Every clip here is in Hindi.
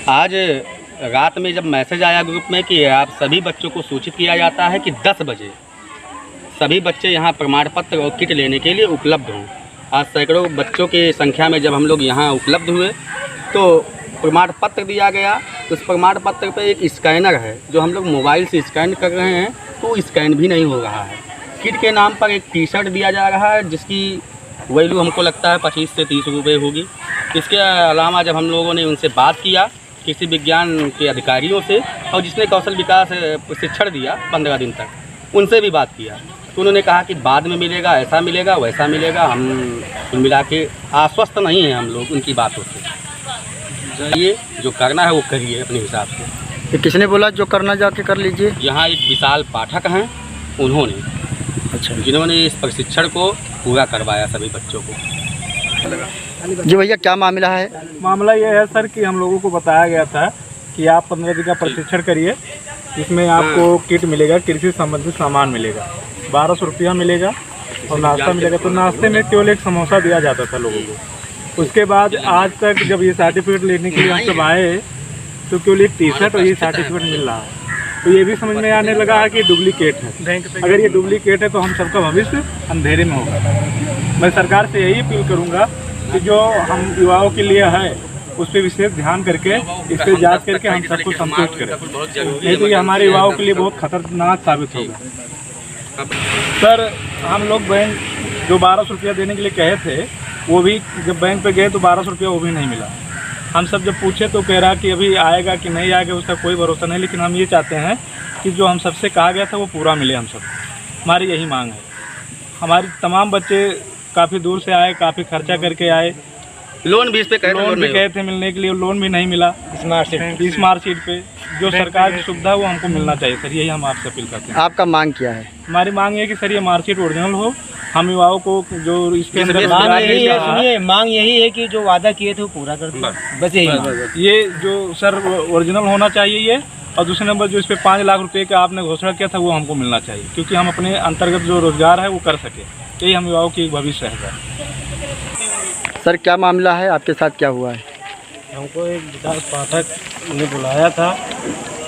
आज रात में जब मैसेज आया ग्रुप में कि आप सभी बच्चों को सूचित किया जाता है कि 10 बजे सभी बच्चे यहाँ प्रमाण पत्र और किट लेने के लिए उपलब्ध हों। आज सैकड़ों बच्चों की संख्या में जब हम लोग यहाँ उपलब्ध हुए तो प्रमाण पत्र दिया गया। उस प्रमाण पत्र पे एक स्कैनर है जो हम लोग मोबाइल से स्कैन कर रहे हैं तो स्कैन भी नहीं हो रहा है। किट के नाम पर एक टी शर्ट दिया जा रहा है जिसकी वैल्यू हमको लगता है 25 से 30 रुपये होगी। इसके अलावा जब हम लोगों ने उनसे बात किया कृषि विज्ञान के अधिकारियों से और जिसने कौशल विकास प्रशिक्षण दिया 15 दिन तक, उनसे भी बात किया तो उन्होंने कहा कि बाद में मिलेगा, ऐसा मिलेगा, वैसा मिलेगा। हम कुल मिला के आश्वस्त नहीं हैं हम लोग उनकी बातों से। ये जो करना है वो करिए अपने हिसाब से। तो किसने बोला जो करना जाके कर लीजिए? यहाँ एक विशाल पाठक हैं, उन्होंने जिन्होंने इस प्रशिक्षण को पूरा करवाया सभी बच्चों को। जी भैया, क्या मामला है? मामला ये है सर कि हम लोगों को बताया गया था कि आप 15 दिन का प्रशिक्षण करिए, इसमें आपको किट मिलेगा, कृषि संबंधित सामान मिलेगा, 1200 रुपया मिलेगा और नाश्ता मिलेगा। तो नाश्ते में केवल एक समोसा दिया जाता था लोगों को। उसके बाद आज तक जब ये सर्टिफिकेट लेने के लिए हम सब आए तो केवल एक टी शर्ट और ये सर्टिफिकेट मिल रहा है। तो ये भी समझ में आने लगा है कि डुप्लीकेट है। अगर ये डुप्लीकेट है तो हम सबका भविष्य अंधेरे में होगा। मैं सरकार से यही अपील करूँगा कि जो हम युवाओं के लिए है उस पर विशेष ध्यान करके इस पर जाँच करके हम सबको संतुष्ट करें, नहीं तो ये हमारे युवाओं के लिए बहुत खतरनाक साबित होगा। सर हम लोग बैंक जो 1200 रुपया देने के लिए कहे थे वो भी जब बैंक पे गए तो 1200 रुपया वो भी नहीं मिला। हम सब जब पूछे तो कह रहा कि अभी आएगा कि नहीं आएगा उसका कोई भरोसा नहीं, लेकिन हम ये चाहते हैं कि जो हम सबसे कहा गया था वो पूरा मिले हम सब। हमारी यही मांग है। हमारे तमाम बच्चे काफ़ी दूर से आए, काफ़ी खर्चा करके आए, लोन भी इस पे लोन भी कहे थे मिलने के लिए, लोन भी नहीं मिला। स्मार्ट शीट पे जो सरकार की सुविधा है वो हमको मिलना चाहिए सर, यही हम आपसे अपील करते हैं। आपका मांग क्या है? हमारी मांग है कि सर ये मार्कशीट ओरिजिनल हो, हम युवाओं को जो इसके अंदर मांग यही है कि जो वादा किए थे वो पूरा कर दो, बस यही। ये जो सर ओरिजिनल होना चाहिए ये, और दूसरे नंबर जो इस पे 5 लाख रुपए का आपने घोषणा किया था वो हमको मिलना चाहिए, क्योंकि हम अपने अंतर्गत जो रोजगार है वो कर सके। यही हम युवाओं की भविष्य है। सर क्या मामला है, आपके साथ क्या हुआ है? हमको एक विकास पाठक ने बुलाया था,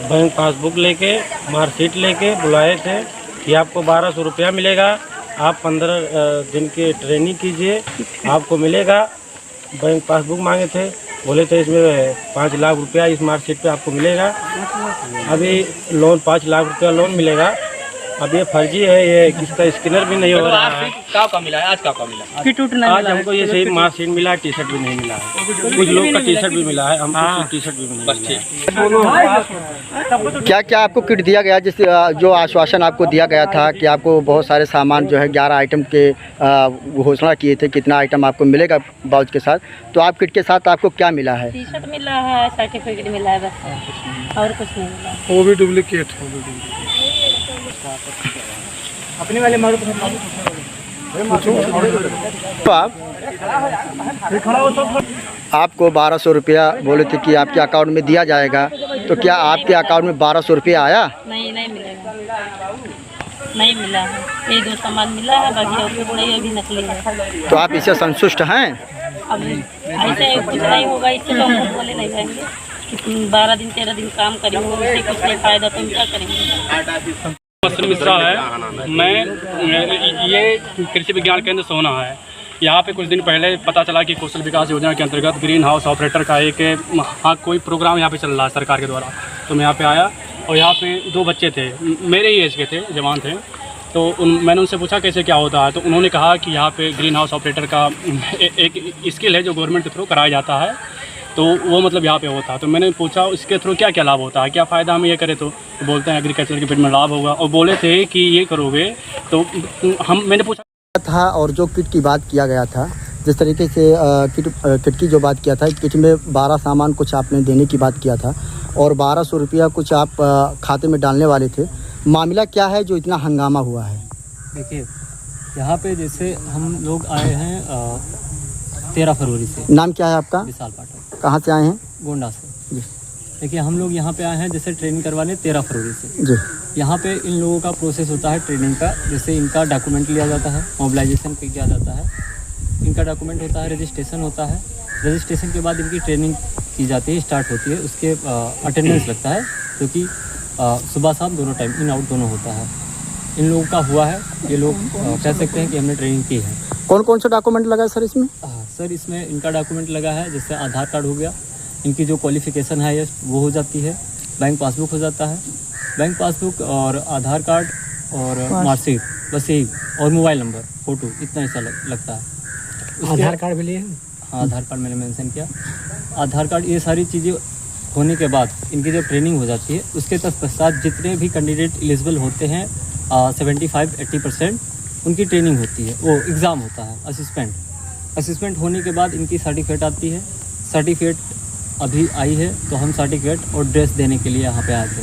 बैंक पासबुक लेके मार्कशीट लेके बुलाए थे कि आपको 1200 रुपया मिलेगा, आप 15 दिन की ट्रेनिंग कीजिए, आपको मिलेगा। बैंक पासबुक मांगे थे, बोले थे इसमें 5 लाख रुपया इस मार्कशीट पे आपको मिलेगा। अभी लोन 5 लाख रुपया लोन मिलेगा। अब ये फर्जी है, ये किसका स्कैनर भी नहीं हो रहा है। का मिला है आज? का मिला आज हमको ये सही मार्कशीट मिला, टी शर्ट भी नहीं मिला है। कुछ लोग का टी शर्ट भी मिला है, हमको टी शर्ट भी नहीं मिला। क्या क्या आपको किट दिया गया, जिस जो आश्वासन आपको दिया गया था कि आपको बहुत सारे सामान जो है 11 आइटम के घोषणा किए थे, कितना आइटम आपको मिलेगा बाउच के साथ, तो आप किट के साथ आपको क्या मिला है? टी शर्ट मिला है, सर्टिफिकेट मिला है, बस और कुछ नहीं मिला। वो भी डुप्लीकेट अपने वाले तो आपको 1200 रुपया बोले थे कि आपके अकाउंट में दिया जाएगा, तो क्या आपके अकाउंट में 1200 रुपया आया? नहीं मिलेगा, नहीं मिला है। ये 2 सामान मिला है, बाकी और कोई अभी नकली है। तो आप इससे संतुष्ट हैं? अब ऐसे कुछ नहीं होगा, इससे तो हम बोले नहीं जाएंगे। 12 दिन 13 दिन काम करेंगे, उससे कुछ नहीं फायदा तो हम क्या करेंगे। मिश्रा है, मैं ये कृषि विज्ञान केंद्र सोना है। यहाँ पे कुछ दिन पहले पता चला कि कौशल विकास योजना के अंतर्गत ग्रीन हाउस ऑपरेटर का एक कोई प्रोग्राम यहाँ पे चल रहा है सरकार के द्वारा। तो मैं यहाँ पे आया और यहाँ पे 2 बच्चे थे, मेरे ही एज के थे, जवान थे। तो मैंने उनसे पूछा कैसे क्या होता है, तो उन्होंने कहा कि यहाँ पे ग्रीन हाउस ऑपरेटर का एक स्किल है जो गवर्नमेंट के थ्रू कराया जाता है, तो वो मतलब यहाँ पे होता है। तो मैंने पूछा इसके थ्रू क्या क्या लाभ होता है, क्या फ़ायदा हमें ये करें, तो बोलते हैं एग्रीकल्चर के फील्ड में लाभ होगा, और बोले थे कि ये करोगे तो मैंने पूछा था। और जो किट की बात किया गया था, जिस तरीके से किट की जो बात किया था, किट में 12 सामान कुछ आपने देने की बात किया था और 1200 रुपया कुछ आप खाते में डालने वाले थे। मामला क्या है जो इतना हंगामा हुआ है? देखिए यहाँ पे जैसे हम लोग आए हैं 13 फरवरी से। नाम क्या है आपका? विशाल पाठक। कहाँ से आए हैं? गोंडा से। देखिए हम लोग यहाँ पे आए हैं जैसे ट्रेनिंग करवाने 13 फरवरी से जी। यहाँ पे इन लोगों का प्रोसेस होता है ट्रेनिंग का, जैसे इनका डॉक्यूमेंट लिया जाता है, मोबिलाइजेशन किया जाता है, इनका डॉक्यूमेंट होता है, रजिस्ट्रेशन होता है। रजिस्ट्रेशन के बाद इनकी ट्रेनिंग की जाती है, स्टार्ट होती है, उसके अटेंडेंस लगता है, जो कि सुबह शाम दोनों टाइम इन आउट दोनों होता है। इन लोगों का हुआ है, ये लोग कह सकते हैं कि हमने ट्रेनिंग की है। कौन कौन सा डॉक्यूमेंट लगा है सर इसमें? सर इसमें इनका डॉक्यूमेंट लगा है, जैसे आधार कार्ड हो गया, इनकी जो क्वालिफिकेशन है ये वो हो जाती है, बैंक पासबुक हो जाता है, बैंक पासबुक और आधार कार्ड और मार्कशीट, बस यही, और मोबाइल नंबर, फ़ोटो, इतना ऐसा लगता है। आधार कार्ड भी लिए? हाँ, आधार कार्ड मैंने मेंशन किया, आधार कार्ड, ये सारी चीज़ें होने के बाद इनकी जब ट्रेनिंग हो जाती है, उसके पश्चात जितने भी कैंडिडेट एलिजिबल होते हैं 75-80% उनकी ट्रेनिंग होती है, वो एग्ज़ाम होता है असिस्टेंट होने के बाद इनकी सर्टिफिकेट आती है। सर्टिफिकेट अभी आई है, तो हम सर्टिफिकेट और ड्रेस देने के लिए यहाँ पे आए थे।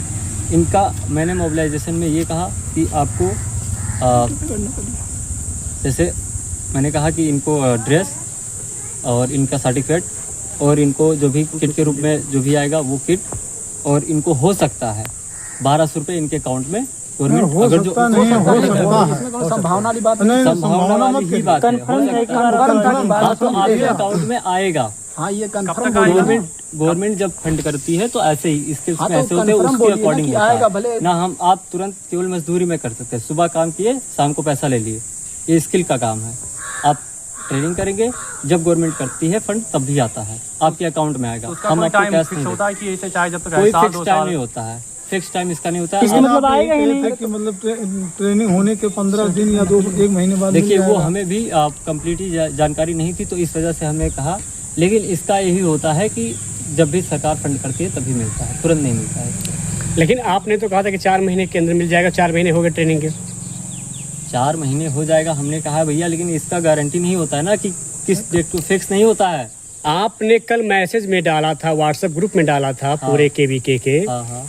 इनका मैंने मोबिलाइजेशन में ये कहा कि आपको जैसे मैंने कहा कि इनको ड्रेस और इनका सर्टिफिकेट और इनको जो भी किट के रूप में जो भी आएगा वो किट, और इनको हो सकता है 1200 रुपये इनके अकाउंट में गवर्नमेंट अगर जो संभावना वाली बात संभावना वाली ही बात है, तो आपके अकाउंट में आएगा। हाँ, ये कंफर्म गवर्नमेंट जब फंड करती है तो ऐसे ही इसके उसमें ऐसे होते हैं, उसके अकॉर्डिंग होता है ना। हम आप तुरंत केवल मजदूरी में कर सकते हैं, सुबह काम किए शाम को पैसा ले लिए, ये स्किल का काम है। आप ट्रेनिंग करेंगे, जब गवर्नमेंट करती है फंड तब भी आता है आपके अकाउंट में आएगा। हम आपको कैश नहीं देते, कोई फिक्स टाइम नहीं होता है, फिक्स टाइम इसका नहीं होता है। मतलब आएगा ही नहीं कि मतलब ट्रेनिंग होने के 15 दिन या 1 महीने बाद? देखिए, वो हमें भी कंप्लीटली जानकारी नहीं थी, तो इस वजह से हमने कहा, लेकिन इसका यही होता है कि जब भी सरकार फंड करती है तभी मिलता है, तुरंत नहीं मिलता है। लेकिन आपने तो कहा था कि 4 महीने के अंदर मिल जाएगा, 4 महीने हो गए ट्रेनिंग के। 4 महीने हो जाएगा हमने कहा भैया, लेकिन इसका गारंटी नहीं होता है ना कि किस डेट को फिक्स नहीं होता है। आपने कल मैसेज में डाला था, व्हाट्सएप ग्रुप में डाला था पूरे केवीके के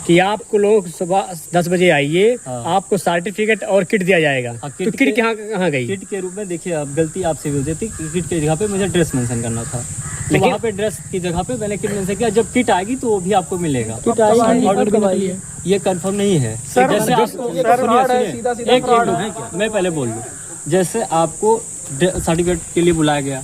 कि आपको लोग सुबह 10 बजे आइए, आपको सर्टिफिकेट और किट दिया जाएगा। तो किट कहाँ गई? किट के रूप में देखिए, अब गलती आपसे भी हो जाती, किट की जगह पे मुझे ड्रेस मेंशन करना था, तो वहाँ पे ड्रेस की जगह पे मैंने किट मेंशन किया। जब किट आएगी तो वो भी आपको मिलेगा। ये कंफर्म नहीं है। जैसे आपको मैं पहले बोल दूं, जैसे आपको सर्टिफिकेट के लिए बुलाया गया,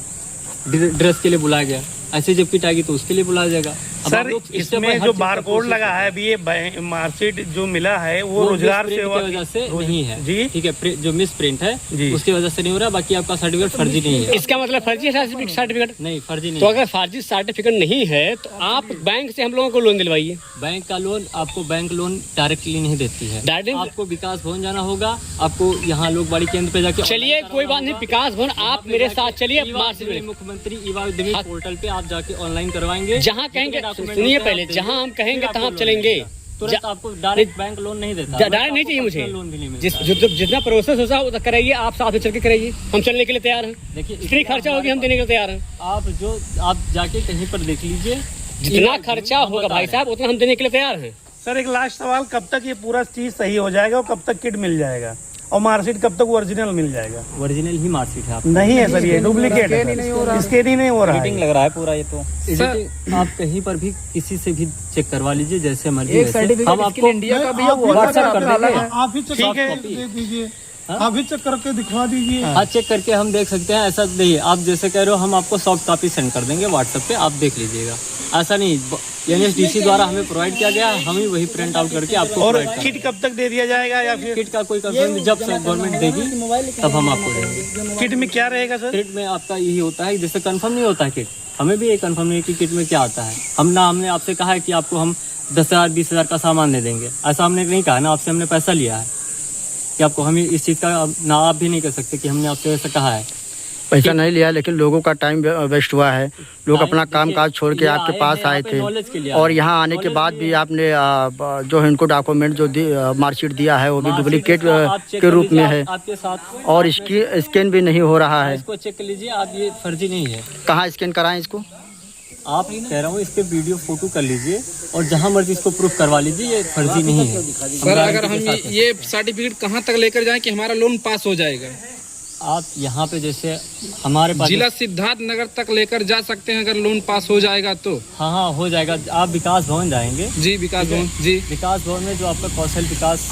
ड्रेस के लिए बुलाया गया, ऐसे जब किट आएगी तो उसके लिए बुलाया जाएगा। सर, इसमें जो बारकोड लगा है अभी, ये मार्कशीट जो मिला है वो रोजगार की वजह से नहीं है जी, ठीक है, जो मिस प्रिंट है उसकी वजह से नहीं हो रहा, बाकी आपका सर्टिफिकेट फर्जी नहीं है। इसका मतलब फर्जी सर्टिफिकेट नहीं, फर्जी नहीं। तो अगर फर्जी सर्टिफिकेट नहीं है तो आप बैंक से हम लोगों को लोन दिलवाइए। बैंक का लोन आपको बैंक लोन डायरेक्टली नहीं देती है, आपको विकास भवन जाना होगा, आपको यहाँ लोकबाड़ी केंद्र पे जाके। चलिए कोई बात नहीं, विकास भवन आप मेरे साथ चलिए, मुख्यमंत्री युवा उद्यमी पोर्टल पे आप जाके ऑनलाइन करवाएंगे, जहाँ कहेंगे। सुनिए पहले, जहाँ हम कहेंगे तहाँ आप चलेंगे। तुरंत आपको डायरेक्ट बैंक लोन नहीं देता, डायरेक्ट नहीं चाहिए मुझे, लोन भी नहीं मिलता। जितना प्रोसेस होता है कराइए, आप साथ में चल के कराइए, हम चलने के लिए तैयार हैं। देखिए, जितनी खर्चा होगी हम देने के लिए तैयार हैं। आप जाके कहीं पर देख लीजिए, जितना खर्चा होगा भाई साहब उतना हम देने के लिए तैयार हैं। सर, एक लास्ट सवाल, कब तक ये पूरा चीज सही हो जाएगा और कब तक किट मिल जाएगा, और मार्कशीट कब तक ओरिजिनल मिल जाएगा? ओरिजिनल ही मार्कशीट है, नहीं है सर, ये डुप्लीकेट है, स्कैन ही नहीं हो रहा है, लग रहा है पूरा। ये तो आप कहीं पर भी किसी से भी चेक करवा लीजिए, जैसे मर्जी हम आपको इंडिया का भी व्हाट्सएप कर देंगे, आप ही चेक दीजिए, आप ही चेक करके दिखवा दीजिए। हाँ, चेक करके हम देख सकते हैं, ऐसा नहीं, आप जैसे कह रहे हो हम आपको सॉफ्ट कॉपी सेंड कर देंगे व्हाट्सएप पे, आप देख लीजिएगा। ऐसा नहीं, NSDC द्वारा हमें प्रोवाइड किया गया, हम ही वही प्रिंट आउट करके आपको। और किट कब तक दे दिया जाएगा, या फिर किट का कोई कंफर्म, जब गवर्नमेंट देगी तब हम आपको देंगे। किट में क्या रहेगा सर? किट में आपका यही होता है, जैसे कंफर्म नहीं होता है किट, हमें भी ये कंफर्म नहीं है कि किट में क्या आता है। हमने आपसे कहा है कि आपको हम 10,000 20,000 का सामान दे देंगे, ऐसा हमने नहीं कहा ना, आपसे हमने पैसा लिया है कि आपको हम इस चीज़ का ना, आप भी नहीं कर सकते कि हमने आपसे ऐसा कहा है। पैसा नहीं लिया, लेकिन लोगों का टाइम वेस्ट हुआ है। लोग अपना काम काज छोड़ के आपके पास आए थे, और यहाँ आने के बाद भी आपने जो इनको डॉक्यूमेंट जो मार्कशीट दिया है वो भी डुप्लीकेट के रूप में है, आपके साथ, और इसकी स्कैन भी नहीं हो रहा है। इसको चेक कर लीजिए आप, ये फर्जी नहीं है। कहाँ स्कैन कराएं इसको? आप कह रहा हूँ इसके वीडियो फोटो कर लीजिए और जहाँ मर्जी इसको प्रूफ करवा लीजिए, ये फर्जी नहीं है। सर, अगर हम ये सर्टिफिकेट कहाँ तक लेकर जाएं कि हमारा लोन पास हो जाएगा? आप यहाँ पे जैसे हमारे पास जिला सिद्धार्थ नगर तक लेकर जा सकते हैं, अगर लोन पास हो जाएगा तो। हाँ, हो जाएगा। आप विकास भवन जाएंगे? जी, विकास भवन। जी, विकास भवन में जो आपका कौशल विकास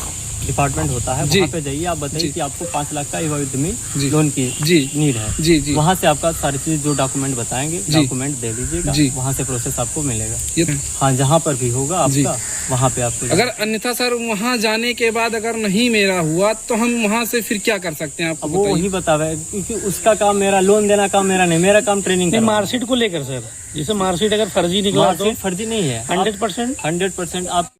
डिपार्टमेंट होता है, जी। वहाँ पे जाइए, आप बताइए कि आपको 5 लाख का उद्यमी जी। लोन की जी। नीड है। जी जी वहाँ से आपका सारी चीज जो डॉक्यूमेंट बताएंगे, जी। डॉक्यूमेंट दे दीजिएगा, जी। वहाँ से प्रोसेस आपको मिलेगा। ये हाँ, जहाँ पर भी होगा जी। आपका, वहाँ पे आपको अगर अन्यथा सर वहाँ जाने के बाद अगर नहीं मेरा हुआ तो हम वहाँ से फिर क्या कर सकते हैं, आपको अब वो बताइए। वही बतावे, क्योंकि उसका काम मेरा, लोन देना काम मेरा नहीं, मेरा काम ट्रेनिंग करवाना। मार्कशीट को लेकर सर, जैसे मार्कशीट अगर फर्जी निकला तो मार्कशीट फर्जी नहीं है, 100%। 100% आप